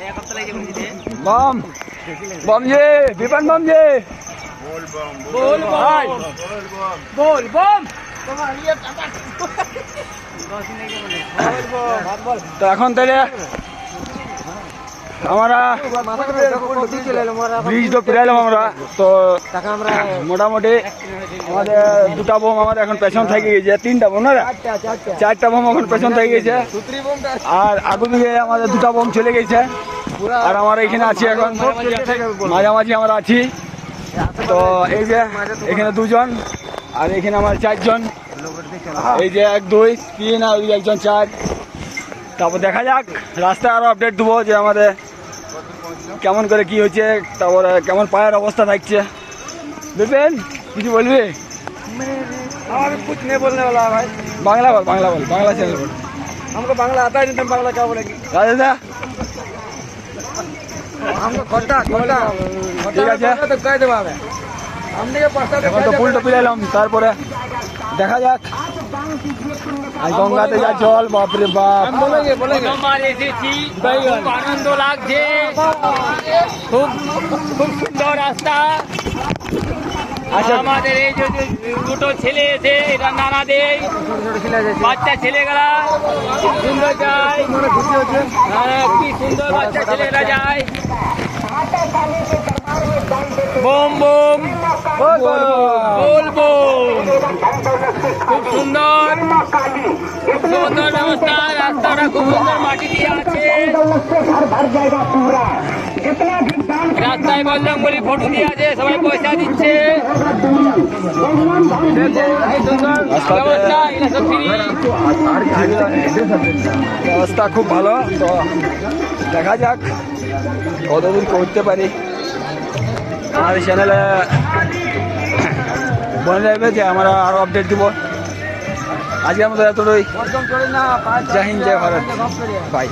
बम बम जी weapon बम जी बोल भाई बोल बम তো এখন তাহলে আমরা ব্রিজ তো পেরাইলাম আমরা তো মোটামুটি আমাদের দুটা বোম আমাদের এখন পেছন থেকে গেছে, তিনটা বোম না চারটা বোম এখন পেছন থেকে গেছে, আর আগে দিকে আমাদের দুটা বোম চলে গেছে, আর আমরা এখানে আছি এখন মাঝামাঝি আমরা আছি। তো এই যে এখানে দুজন আর এখানে আমার চারজন, এই যে 1 2 3 আর ওই একজন 4। তারপর দেখা যাক রাস্তায় আরো আপডেট দেবো যে আমাদের কেমন করে কি হচ্ছে, তারপরে কেমন পায়ের অবস্থা থাকছে। বিপিন কিছু বলবি? कुछ नहीं बोलने वाला भाई। বাংলা বল, বাংলা বল, বাংলা চ্যানেল বল। हमको बांग्ला आता है नहीं, तुम बांग्ला क्या बोलेगी? রাজা हमको खोटा खोटा ঠিক আছে, तो कह देवा मैं हमने के पास এখন তো ফুলটা পিলাইলাম, তারপরে দেখা যাক আজ গঙ্গাতে যা জল, বাপরে বাপ। हम बोलेंगे बोलेंगे খুব আনন্দ লাগছে, খুব খুব সুন্দর রাস্তা। আচ্ছা আমাদের এই যে দুটো ছেলে এসে এরা নানাদের বাচ্চা ছেলেগুলা খুব সুন্দর যায়, হ্যাঁ, কি সুন্দর বাচ্চা ছেলেরা যায়। বোম বোম বোল বোম, খুব সুন্দর সুন্দর ব্যবস্থা, রাস্তাটা খুব সুন্দর মাটি দিয়ে আছে, রাস্তায় বজরংবলী ফটো দিয়ে আছে, সবাই পয়সা দিচ্ছে, ব্যবস্থা এরা সব ফ্রি। রাস্তা খুব ভালো, তো দেখা যাক কতদূর করতে পারি। আমাদের চ্যানেলে বলে যাবে যে আমরা আরো আপডেট দিব। আজকে আমাদের এতটাই। জয় হিন্দ, জয় ভারত, বাই।